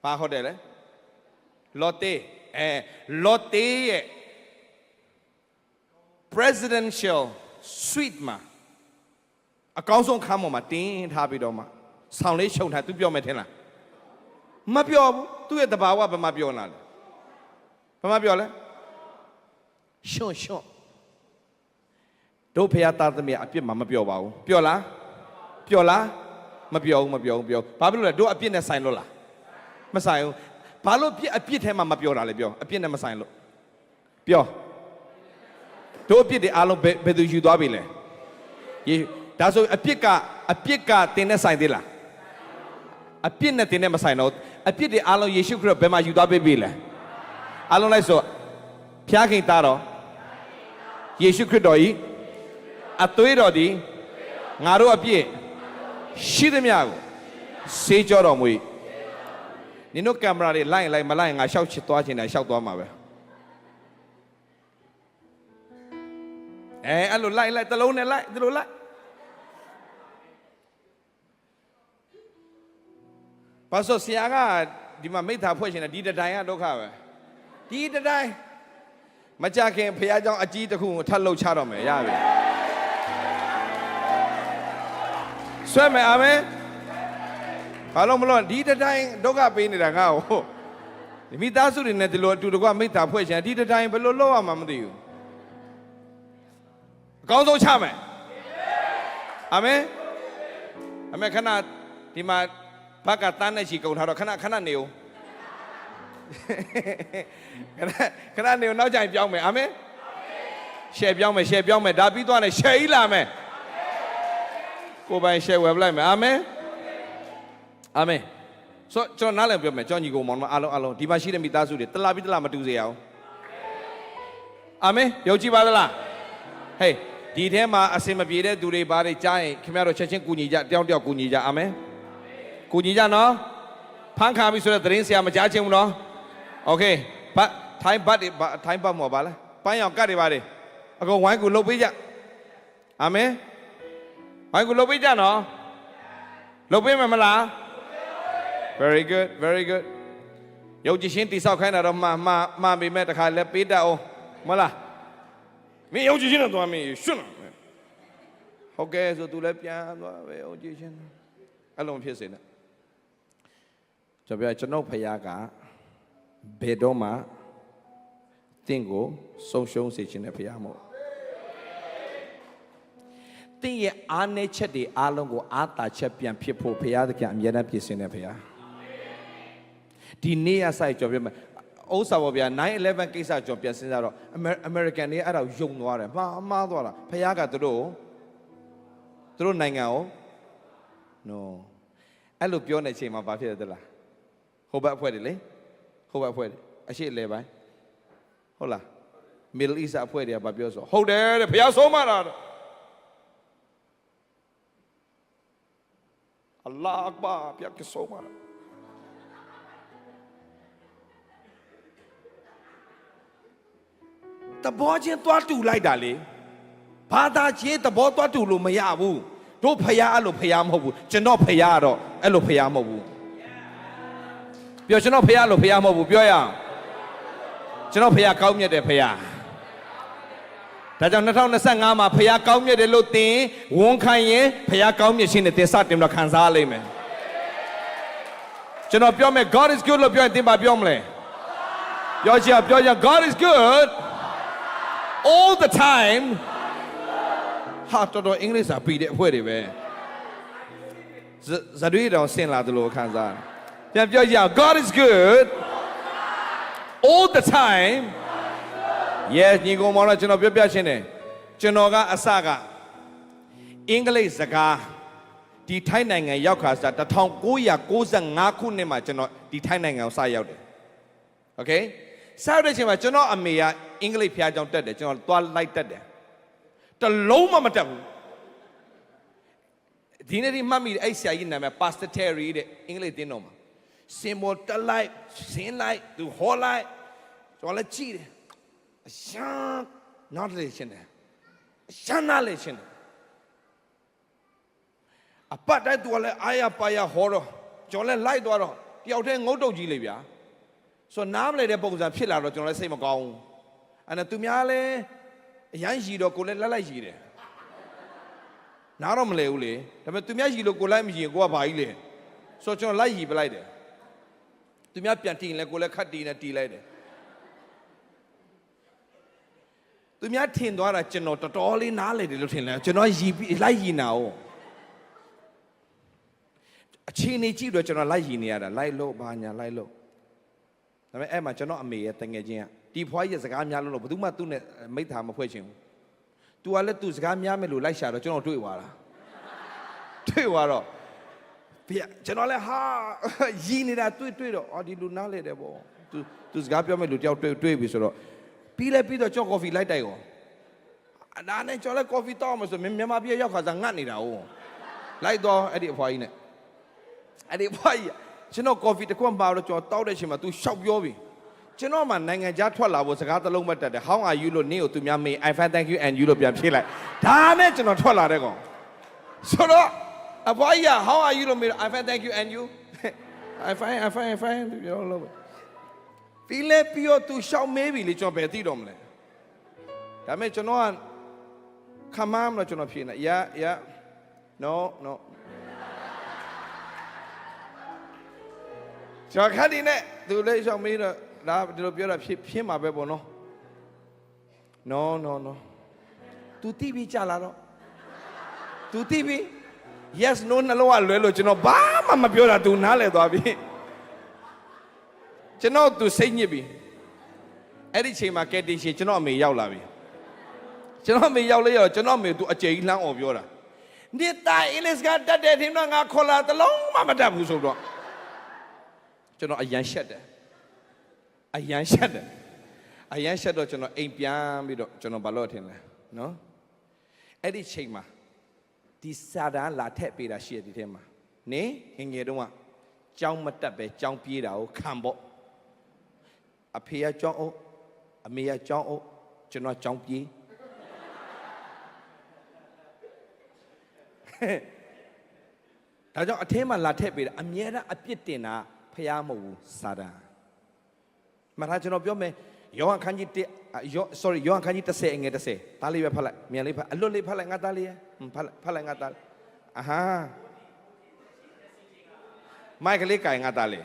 Speaker 1: ဘာဟိုတယ်လဲလော်တေရဲ့ presidential suite မှာအကောင်းဆုံးခန်းပေါ်မှာတင်းထားပြီးတော့မှဆောင်းလေးရှုံထားသူပြောမယ်ထင်လားမပြောဘူးသူ့ရဲ့တဘာဝဘာမှပြောလာလဲဘာမှပြောလဲရှွန့်တို့ဖះသားသမီးအပြစ်မှမပြောပါဘူးပြောလား မပြောဘာဖြစ်လို့လဲတို့အပြစ်နဲ့ဆိုင်လို့လားမဆိုင်ဘူးဘာလို့အပြစ်ထဲမှာမပြောတာလဲပြောအပြစ်နဲ့မဆိုင်လို့ပြောတို့အပြစ်တွေအားလုံးဘယ်သူယူသွားပြီလဲယေဒါဆိုအပြစ်ကတင်နဲ့ဆိုင်သေးလားအပြစ်နဲ့တင်နဲ့မဆိုင်တော့အပြစ်တွေအားလုံးယေရှုခရစ်ဘယ်မှာယူသွားပေးပြီလဲအားလုံးလိုက်ဆိုဖျားခင်သားတော်ယေရှုခရစ်တော်ဤအသွေးတော်သည်ငါတို့အပြစ်ရှိသမျှကိုဆေးကြောတော်မူ၏နင်တို့ကင်မရာတွေလိုက်မလိုက်ငါရှောက်ချစ်သွားချင်တယ်ရှောက်သွားမှာပဲအဲ့လိုလိုက်တလုံးနဲ့လိုက်ဒီလိုလိုက်ဘာလို့ဆရာကဒီမှာမိသားဖွဲ့ရှင်တယ်ဒီတတိုင်းကဒုက္ခပဲဒီတတိုင်းမကြခင်ဖခင်เจ้าအကြီးတစ်ခုကိုထပ်လှုပ်ချတော့မယ်ရပြီဆွဲမယ်အာမင်ဘာလို့မလို့ဒီတတိုင်းဒုက္ခပေးနေတာငါ့ကိုဒီမိသားစုတွေနဲ့ဒီလိုအတူတကွမိသားဖွဲ့ရှင်ဒီတတိုင်းဘယ်လိုလုပ်ရမှာမသိဘူးအကောင်းဆုံးချမယ်အာမင်အမေခဏဒီမှာဘက်ကတန်းနဲ့ချီကုန်ထားတော့ခဏနေဦးခဏနေဦးနောက်ကြရင်ပြောင်းမယ်အာမင်ရှယ်ပြောင်းမယ်ဒါပြီးသွားတယ်ရှယ်ကြီးလာမယ်ကိုယ်ပိုင်ရှယ်ဝယ်လိုက်မယ်အာမင်ဆိုကျွန်တော်နားလည်ပြောမယ်ကျွန်တော်ညီကိုမောင်မအားလုံးဒီမှာရှိတဲ့မိသားစုတွေတလားပြီးတလားမတူစေအောင်အာမင်ယုံကြည်ပါသလားဟေးဒီထဲမှာအစင်မပြေတဲ့သူတွေဘာတွေကြားရင်ခင်ဗျားတို့ချက်ချင်းကူညီကြတယောက်ကူညီကြအာမင်ကူညီကြနော်ဖန်ခါပြီဆိုတဲ့သတင်းဆရာမကြားချင်ဘူးနော်โอเคထိုင်းဘတ်မော်ပါလားပန်းရောင်ကတ်တွေပါတယ်အကုန်ဝိုင်းကူလှုပ်ပေးကြအာမင်ဝိုင်းကူလှုပ်ပေးကြနော်လှုပ်ပေးမယ်မလား very good ယုံကြည်ရှင်တိဆောက်ခိုင်းတာတော့မှပေမဲ့တခါလဲပေးတတ်အောင်မလားမင်းယုံကြည်ရှင်တော့သွားမင်းရှွန်းဟုတ်ကဲ့ဆိုသူလည်းပြန်သွားပဲယုံကြည်ရှင်အဲ့လိုဖြစ်စေနဲ့ကျွန်တော်ဖခင်ကဘယ်တော့မှတင့်ကိုဆုံးရှုံးစေခြင်းနဲ့ဖခင်မို့တင့်ရဲ့အားနည်းချက်တွေအားလုံးကိုအားသာချက်ပြန်ဖြစ်ဖို့ဖခင်သခင်အမြဲတမ်းပြင်ဆင်နေဖခင်ဒီနေ့ရဆိုင်ကျွန်တော်ပြောမယ်ဥစ္စာပေါ်ဗျာ9/11ကိစ္စကျွန်တော်ပြန်စဉ်းစားတော့အမေရိကန်တွေအဲ့ဒါယုံသွားတယ်မှားသွားတာဖခင်ကသူတို့နိုင်ငံကို no အဲ့လိုပြောနေချိန်မှာဘာဖြစ်လဲသလားဟိုဘက်အဖွဲ့တွေလေဟိုဘက်အဖွဲ့တွေအရှိလေပိုင်းဟုတ်လား Middle East အဖွဲ့တွေကဘာပြောဆိုဟုတ်တယ်တဲ့ဘုရားဆုံးမတာအလ္လာဟ်အက္ဘာဘုရားကဆုံးမတာတဘောချင်းသွားတူလိုက်တာလေဘာသာချင်းတဘောသွားတူလို့မရဘူးတို့ဖရားအဲ့လိုဖရားမဟုတ်ဘူးကျွန်တော်ဖရားကတော့အဲ့လိုဖရားမဟုတ်ဘူးပြောကျွန်တော်ဖရားလို့ဖရားမဟုတ်ဘူးပြောရအောင်ကျွန်တော်ဖရားကောင်းမြတ်တယ်ဖရားဒါကြောင့်2025မှာဖရားကောင်းမြတ်တယ်လို့သင်ဝန်ခံရင်ဖရားကောင်းမြတ်ခြင်းနဲ့သင်စတင်တော့ခံစားလိမ့်မယ်ကျွန်တော်ပြောမယ် God is good လို့ပြောရင်သင်ပါပြောမလဲပြောချင် God is good all the time ဟာတော်အင်္ဂလိပ်စာပြီးတဲ့အဖွဲတွေပဲဇာတွေတောင်ဆင်လာတယ်လို့ခံစားပြန်ပြောကြအောင် God is good all the time yes ညီကောင်မောင်တို့ကျွန်တော်ပြောပြရှင်းတယ်ကျွန်တော်ကအစကအင်္ဂလိပ်စကားဒီထိုင်းနိုင်ငံရောက်ခါစား1995ခုနှစ်မှာကျွန်တော်ဒီထိုင်းနိုင်ငံကိုစရောက်တယ် okay စရောက်တဲ့ချိန်မှာကျွန်တော်အမေကအင်္ဂလိပ်ဖျားကြောင်တက်တယ်ကျွန်တော်သွားလိုက်တက်တယ်တလုံးမတက်ဘူးဒီနေ့ဒီမှတ်မိတယ်အဲ့ဆရာကြီးနာမည် Pastor Terry တဲ့အင်္ဂလိပ်သင်တော်မှာစင်မောတက်လိုက်ဆင်းလိုက်သူဟောလိုက်ကျွန်တော်လည်းကြည့်တယ်အရှမ်းနားလေရှင်းတယ်အရှမ်းနားလေရှင်းတယ်အပတ်တိုင်းသူကလည်းအာရပါရဟောတော့ကျွန်တော်လည်းလိုက်သွားတော့တယောက်တည်းငုတ်တုတ်ကြီးလေဗျာဆိုနားမလဲတဲ့ပုံစံဖြစ်လာတော့ကျွန်တော်လည်းစိတ်မကောင်းဘူးအဲ့ဒါသူများလည်းအရန်ရီတော့ကိုလည်းလိုက်ရီတယ်နားတော့မလဲဘူးလေဒါပေမဲ့သူများရီလို့ကိုလိုက်မရီရင်ကိုကဘာကြီးလဲဆိုကျွန်တော်လိုက်ရီပလိုက်တယ်သူများပြန်တီးရင်လည်းကိုလည်းခတ်တီးနေတီးလိုက်တယ်သူများထင်သွားတာကျွန်တော်တော်တော်လေးနားလေတယ်လို့ထင်လဲကျွန်တော်ရီလိုက်ရီနာ哦အချိန်နေကြည့်တော့ကျွန်တော်လိုက်ရည်နေရတာလိုက်လို့ဘာညာလိုက်လို့ဒါပေမဲ့အဲ့မှာကျွန်တော်အမေရဲ့တငယ်ချင်းကဒီဖွားကြီးရဲ့စကားများလို့ဘယ်သူမှသူ့နဲ့မိသားမဖွဲ့ချင်ဘူး तू ကလည်း तू စကားများမယ်လို့လိုက်ရှာတော့ကျွန်တော်တွေ့သွားတာတွေ့သွားတော့ဗျကျွန်တော်လည်းဟာရည်နေတာတွေ့တော့အော်ဒီလူနားလေတယ်ပေါ့ तू စကားပြောမယ်လို့တယောက်တွေ့ပြီဆိုတော့ပြီးတော့ကျွန်တော် coffee လိုက်တိုက်ရောဒါနဲ့ကျွန်တော်လည်း coffee တောက်မှဆိုမြန်မာပြည်ရောက်ခါစားငတ်နေတာဟုတ်လိုက်တော့အဲ့ဒီအဖွားကြီးနဲ့အဲ့ဒီအဖွားကြီးကျွန်တော် coffee တစ်ခွက်မှာတော့ကျွန်တော်တောက်တဲ့အချိန်မှာ तू ရှောက်ပြောပြီကျွန်တော်မှနိုင်ငံခြားထွက်လာဖို့စကားတစ်လုံးမတတ်တယ် How are you လို့နင်းကိုသူများမေး I fine thank you and you လို့ပြန်ဖြေလိုက်ဒါနဲ့ကျွန်တော်ထွက်လာတဲ့ကောင်ဆိုတော့အဖွားကြီးက How are you လို့မေး I fine thank you and you I fine ပြောလို့ပြီးတော့ तू ရှောက်မေးပြီလေကျွန်တော်ဘယ်သိတော့မလဲဒါမဲ့ကျွန်တော်ကခမမ်းလို့ကျွန်တော်ဖြေနေ yeah no ကျွန်တော်ခက်ဒီနဲ့သူလေးရှောက်မေးတော့ဒါဒီလိုပြောတာဖြစ်မှာပဲပေါ့နော် no तू တိပြီးကြလာတော့ तू တိပြီး yes no နှလုံးကလွဲလို့ကျွန်တော်ဘာမှမပြောတာ तू နားလည်သွားပြီကျွန်တော် तू စိတ်ညစ်ပြီအဲ့ဒီချိန်မှာကက်တင်ရှင်ကျွန်တော်အမေရောက်လာပြီကျွန်တော်အမေရောက်လဲရောကျွန်တော်အမေ तू အကျယ်ကြီးလှမ်းអော်ပြောတာဒီတိုင်းအင်္ဂလိပ်ကတတ်တဲ့ထင်တော့ငါခေါ်လာတလုံးမှမတတ်ဘူးဆိုတော့ကျွန်တော်အရန်ရှက်တယ်တော့ကျွန်တော်အိမ်ပြန်ပြီးတော့ကျွန်တော်ဘာလို့ထင်လဲနော်အဲ့ဒီချိန်မှာဒီစာတန်းလာထက်ပေးတာရှိရဒီထဲမှာနေငယ်တုန်းကကြောင်းမတက်ပဲကြောင်းပြေးတာကိုခံပေါ့အဖေကကြောင်းအုပ်အမေကကြောင်းအုပ်ကျွန်တော်ကြောင်းပြေးဒါကြောင့်အထဲမှာလာထက်ပေးတာအမြဲတမ်းအပြစ်တင်တာဖျားမဟုတ်ဘူးစာတန်းမထားကျွန်တော်ပြောမယ်ယောဟန်ခန်းကြီးယောဟန်ခန်းကြီး30အငယ်30ဒါလေးပဲဖတ်လိုက်မြန်လေးဖတ်အလွတ်လေးဖတ်လိုက်ငါသားလေးရဖတ်လိုက်ငါသားအာဟာမိုက်ကလေးကင်ငါသားလေး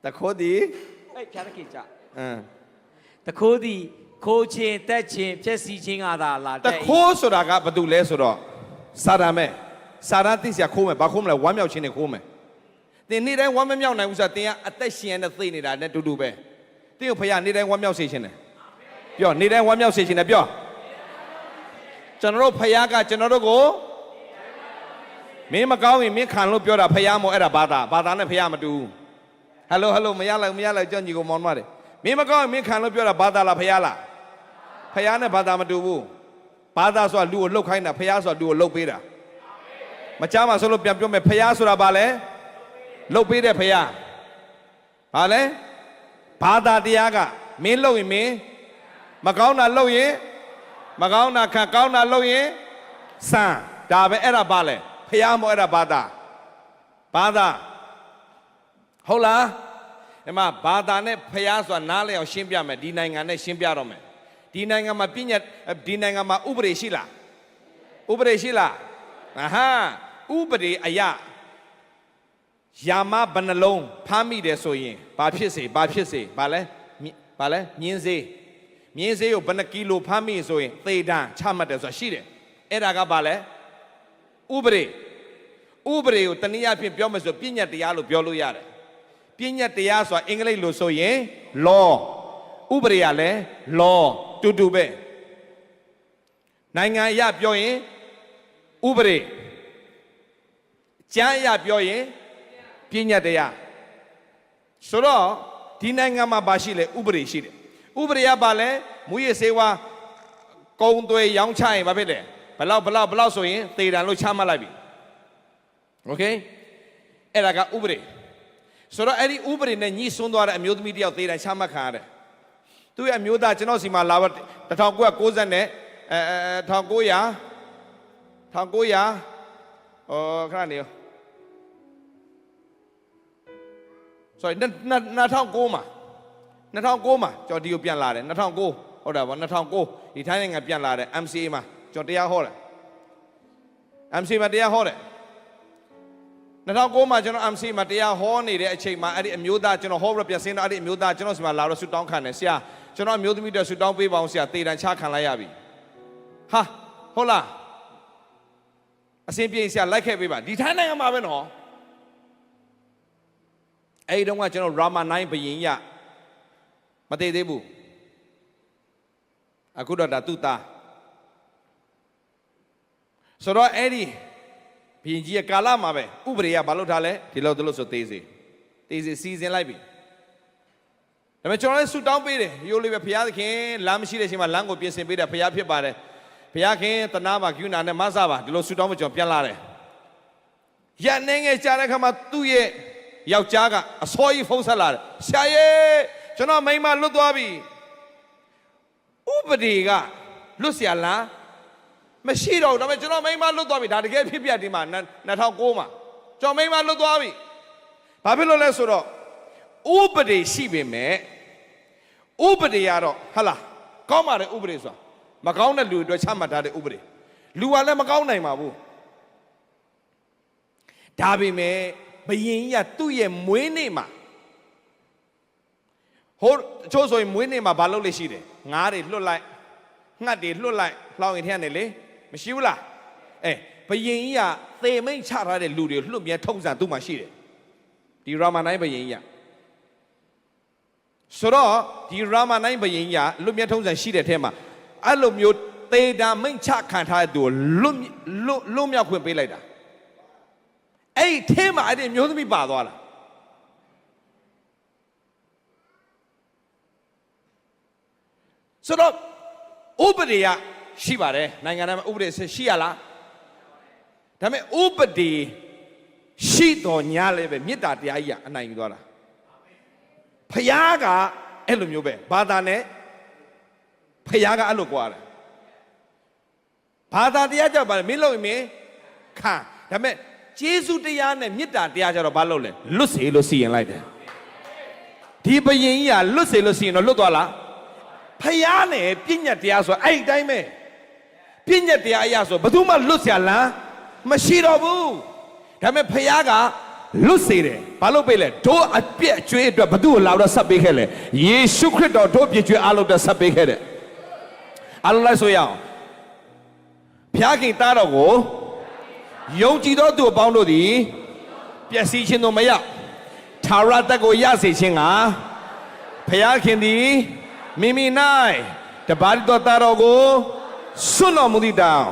Speaker 1: တခိုးဒီ
Speaker 2: အဲ့ဖြားတကိကြတခိုးဒီခိုးချင်းတက်ချင်းဖြက်စီချင်းကသာလာတဲ့
Speaker 1: တခိုးဆိုတာကဘာတူလဲဆိုတော့စာတန်မဲ့စာတန်သိစရာခိုးမယ်ဘာခိုးမလဲဝမ်းမြောက်ခြင်းနဲ့ခိုးမယ်တင်နေ့တိုင်းဝမ်းမမြောက်နိုင်ဘူးဆိုတာတင်ကအသက်ရှင်နဲ့သိနေတာနဲ့တူတူပဲတင်ကိုဖခင်နေ့တိုင်းဝမ်းမြောက်စေခြင်းနဲ့ပြောနေ့တိုင်းဝမ်းမြောက်စေခြင်းနဲ့ပြောကျွန်တော်တို့ဖခင်ကကျွန်တော်တို့ကိုမင်းမကောင်းရင်မင်းခံလို့ပြောတာဖခင်မို့အဲ့ဒါဘာသာနဲ့ဖခင်မတူဟယ်လိုမရလိုက်ကြောင့်ညီကိုမောင်းသွားတယ်မင်းမကောင်းရင်မင်းခံလို့ပြောတာဘာသာလားဖခင်လားဖခင်နဲ့ဘာသာမတူဘူးဘာသာဆိုတာလူကိုလှုပ်ခိုင်းတာဖခင်ဆိုတာလူကိုလှုပ်ပေးတာမချားမှဆိုလို့ပြန်ပြောမယ်ဖခင်ဆိုတာဘာလဲလှုပ်ပေးတဲ့ဖခင်ဘာလဲဘာသာတရားကမင်းလှုပ်ရင်မင်းမကောင်းတာလှုပ်ရင်မကောင်းတာခံကောင်းတာလှုပ်ရင်စံဒါပဲအဲ့ဒါဘာလဲဖခင်မို့အဲ့ဒါဘာသာဟုတ်လားဒီမှာဘာသာနဲ့ဖခင်ဆိုတာနားလည်အောင်ရှင်းပြမယ်ဒီနိုင်ငံနဲ့ရှင်းပြတော့မယ်ဒီနိုင်ငံမှာပြညတ်ဒီနိုင်ငံမှာဥပဒေရှိလားအာဟာဥပဒေအရာယာမဘယ်နှလုံးဖမ်းမိတယ်ဆိုရင်ဘာဖြစ်စေဘာလဲမြင်းစေးကိုဘယ်နှကီလိုဖမ်းမိဆိုရင်သေဒဏ်ချမှတ်တယ်ဆိုတာရှိတယ်အဲ့ဒါကဘာလဲဥပဒေကိုတနည်းအားဖြင့်ပြောမယ်ဆိုပြညတ်တရားလို့ပြောလို့ရတယ်ပြညတ်တရားဆိုတာအင်္ဂလိပ်လိုဆိုရင် law ဥပဒေကလည်း law တူပဲနိုင်ငံအရပြောရင်ဥပဒေကျမ်းအရပြောရင်ပြညတ်တရားဆိုတော့ဒီနိုင်ငံမှာဘာရှိလဲဥပဒေရှိတယ်ဥပဒေကဘာလဲမူရစေဝါကုံသွေးရောင်းချရင်ဘာဖြစ်လဲဘလောက်ဆိုရင်သေတံလို့ချမှတ်လိုက်ပြီโอเคအဲ့ဒါကဥပဒေဆိုတော့အဲ့ဒီဥပဒေနဲ့ညှိစွန်းသွားတဲ့အမျိုးသမီးတယောက်သေတံချမှတ်ခံရတယ်သူ့ရဲ့အမျိုးသားကျွန်တော်စီမှာလာတော့1990နဲ့1900ခဏနေရောsorry 2009မှာကျွန်တော်ဒီကိုပြန်လာတယ်2009ဟုတ်တာဗော2009ဒီထိုင်းနိုင်ငံပြန်လာတယ် MCA မှာကျွန်တော်တရားဟောတယ် MCA မှာတရားဟောတယ်2009မှာကျွန်တော် MCA မှာတရားဟောနေတဲ့အချိန်မှာအဲ့ဒီအမျိုးသားကျွန်တော်ဟောပြီးပြန်ဆင်းတော့အဲ့ဒီအမျိုးသားကျွန်တော်စီမှာလာတော့ဆူတောင်းခံတယ်ဆရာကျွန်တော်အမျိုးသမီးတွေဆူတောင်းပေးပါအောင်ဆရာတေတံချခံလိုက်ရပြီဟာဟုတ်လားအစင်ပြေဆရာလိုက်ခဲ့ပေးပါဒီထိုင်းနိုင်ငံမှာပဲနော် အဲ့ဒီတော့ကကျွန်တော်ရာမာနိုင်ဘယင်ရမတည်သေးဘူးအခုတော့ဒါသူ့သားဆိုတော့အဲ့ဒီဘယင်ကြီးရဲ့ကာလမှာပဲဥပဒေကဘာလုပ်ထားလဲဒီလိုဆိုသေးစီစီစဉ်လိုက်ပြီဒါပေမဲ့ကျွန်တော်လည်းဆူတောင်းပေးတယ်ရိုးလေးပဲဘုရားသခင်လမ်းမရှိတဲ့အချိန်မှာလမ်းကိုပြင်ဆင်ပေးတယ်ဘုရားဖြစ်ပါတယ်ဘုရားခင်တနာပါကယူနာနဲ့မဆပါဒီလိုဆူတောင်းမကျွန်တော်ပြန်လာတယ်ရနေငယ်ကြားတဲ့ခါမှာသူ့ရဲ့ယောက်ျားကအစောကြီးဖုံးဆက်လာတယ်ဆရာရဲ့ကျွန်တော်မိန်းမလွတ်သွားပြီဥပဒေကလွတ်เสียလားမရှိတော့ဘူးဒါပေမဲ့ကျွန်တော်မိန်းမလွတ်သွားပြီဒါတကယ်ဖြစ်ပြဒီမှာ2009မှာကျွန်တော်မိန်းမလွတ်သွားပြီဘာဖြစ်လို့လဲဆိုတော့ဥပဒေရှိပေမဲ့ဥပဒေကတော့ဟာလားကောင်းပါတယ်ဥပဒေဆိုတာမကောင်းတဲ့လူတွေချမှတ်ထားတဲ့ဥပဒေလူကလည်းမကောင်းနိုင်ပါဘူးဒါပေမဲ့ဘယင်ကြီးကသူ့ရဲ့မွေးနေ့မှာဟိုအချို့ဆိုရင်မွေးနေ့မှာဘာလုပ်လို့ရှိတယ်ငါးတွေလွတ်လိုက်ငှက်တွေလွတ်လိုက်လှောင်ရင်ထဲကနေလေမရှိဘူးလားဘယင်ကြီးကသေမိန်ချထားတဲ့လူတွေလွတ်မြဲထုံးစံသူ့မှာရှိတယ်ဒီရာမာနိုင်ဘယင်ကြီးဆိုတော့ဒီရာမာနိုင်ဘယင်ကြီးကလွတ်မြဲထုံးစံရှိတဲ့ထဲမှာအဲ့လိုမျိုးသေတာမိန်ချခံထားတဲ့သူကိုလွတ်မြောက်ခွင့်ပေးလိုက်တာအဲ့ဒီထဲမှာအဲ့ဒီမျိုးသမီးပါသွားလားဆိုတော့ဥပဒေကရှိပါတယ်နိုင်ငံသားမှာဥပဒေရှိရလားဒါပေမဲ့ဥပဒေရှိတော်ညာလည်းပဲမေတ္တာတရားကြီးကအနိုင်ယူသွားတာဖယားကအဲ့လိုမျိုးပဲဘာသာနဲ့ဖယားကအဲ့လိုကြွားတယ်ဘာသာတရားကြောင့်ပါလေမင်းလို့မင်းခံဒါပေမဲ့ကျေးဇူးတရားနဲ့မေတ္တာတရားကြတော့ဘာလုပ်လဲလွတ်စေလို့စီရင်လိုက်တယ်ဒီဘယင်ကြီးကလွတ်စေလို့စီရင်တော့လွတ်သွားလားဖယားနဲ့ပြည့်ညတ်တရားဆိုအဲ့ဒီတိုင်းပဲပြည့်ညတ်တရားအရာဆိုဘယ်သူမှလွတ်เสียလမ်းမရှိတော့ဘူးဒါပေမဲ့ဖယားကလွတ်စေတယ်ဘာလို့ပေးလဲတို့အပြည့်အကျွေးအတွက်ဘယ်သူ့ကိုလာတော့ဆက်ပေးခဲ့လဲယေရှုခရစ်တော်တို့ပြည့်ကျွေးအားလုံးတော့ဆက်ပေးခဲ့တယ်အားလုံးလိုက်ဆိုရအောင်ဖျားခင်သားတော်ကိုယုံကြည်သောသူအပေါင်းတို့သည်ပျက်စီးခြင်းတို့မရောက်ထာဝရတက်ကိုရစေခြင်းကဖျားခင်သည်မိမိ၌တပါးတော်သားတော်ကိုစွန့်တော်မူသည့်တောင်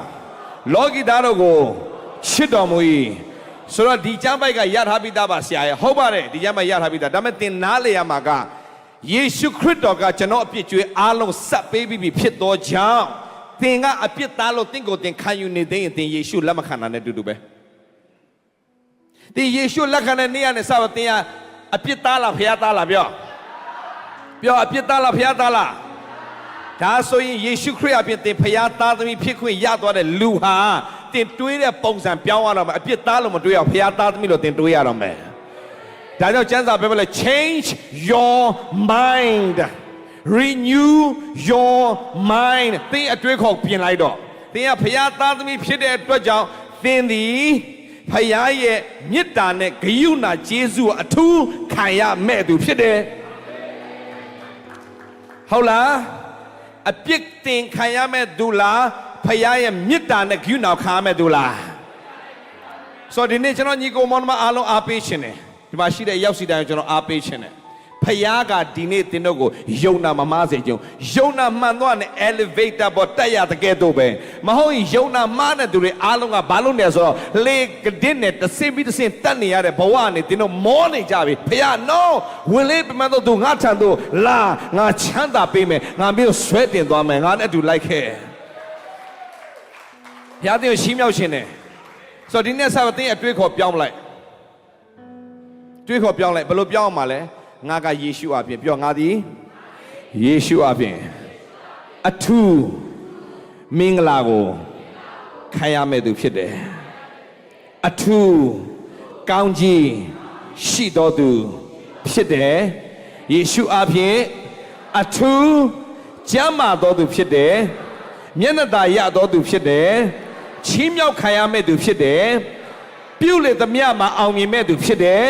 Speaker 1: လောကီသားတော်ကိုချစ်တော်မူ၏ဆိုတော့ဒီကျမ်းပိုက်ကရထားပြီးသားပါဆရာရဲ့ဟုတ်ပါတယ်ဒီကျမ်းပိုက်ရထားပြီးသားဒါပေမဲ့သင်နားလေရမှာကယေရှုခရစ်တော်ကကျွန်တော်အပြစ်ကြွေးအားလုံးဆက်ပေးပြီးဖြစ်တော်ကြောင့်သင်ကအပြစ်သားလို့သင်ကိုသင်ခံယူနေသေးရင်သင်ယေရှုလက်မခံတာနဲ့တူတူပဲသင်ယေရှုလက်ခံတဲ့နေ့ကနေစတော့သင်ကအပြစ်သားလားဖျားသားလားပြောအပြစ်သားလားဖျားသားလားဒါဆိုရင်ယေရှုခရစ်အပြင်သင်ဖျားသားသမီးဖြစ်ခွင့်ရသွားတဲ့လူဟာသင်တွေးတဲ့ပုံစံပြောင်းရတော့မယ်အပြစ်သားလို့မတွေးအောင်ဖျားသားသမီးလို့သင်တွေးရတော့မယ်ဒါကြောင့်ကျမ်းစာပြောလဲ change your mind renew your mind သင်အတွေးခေါ်ပြင်လိုက်တော့သင်ကဖျားသားသမီးဖြစ်တဲ့အတွက်ကြောင့်သင်သည်ဖျားရဲ့မေတ္တာနဲ့ဂရုဏာကျေးဇူးအထူးခံရမဲ့သူဖြစ်တယ်ဟုတ်လားအပြစ်တင်ခံရမဲ့သူလားဖယားရဲ့မေတ္တာနဲ့ဂရုဏာခံရမဲ့သူလားဆိုတော့ဒီနေ့ကျွန်တော်ညီကိုမောင်မအားလုံးအားပေးခြင်းတယ်ဒီမှာရှိတဲ့ရောက်စီတိုင်းကျွန်တော်အားပေးခြင်းတယ်ဖယားကဒီနေ့သင်တို့ကိုယုံနာမမားစေခြင်းယုံနာမှန်သွားနဲ့ elevator ပေါ်တက်ရတဲ့ကဲ့သို့ပဲမဟုတ်ရင်ယုံနာမားတဲ့သူတွေအားလုံးကဘာလို့လဲဆိုတော့လေကဒင်းနဲ့တဆင်းပြီးတဆင်းတက်နေရတဲ့ဘဝနဲ့သင်တို့မောနေကြပြီဖယား no ဝင်လေးပမတ်တို့ငါထံတို့လာငါချမ်းသာပေးမယ်ငါမျိုးဆွဲတင်သွားမယ်ငါနဲ့အတူလိုက်ခဲ့ဖယားတင်ရှင်းမြောက်ခြင်းတယ်ဆိုတော့ဒီနေ့ဆက်သင်အတွေးခေါ်ပြောင်းလိုက်တွေးခေါ်ပြောင်းလိုက်ဘယ်လိုပြောင်းအောင်မလဲငါကယေရှုအပြင်ပြောငါသည်ယေရှုအပြင်အထူးမင်္ဂလာကိုခံရမဲ့သူဖြစ်တယ်အထူးကောင်းကြီးရှိတော်သူဖြစ်တယ်ယေရှုအပြင်အထူးကျမ်းမာတော်သူဖြစ်တယ်မျက်နှာသာရတော်သူဖြစ်တယ်ချီးမြှောက်ခံရမဲ့သူဖြစ်တယ်ပြုလေသမျှမှာအောင်မြင်မဲ့သူဖြစ်တယ်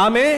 Speaker 1: အာမင်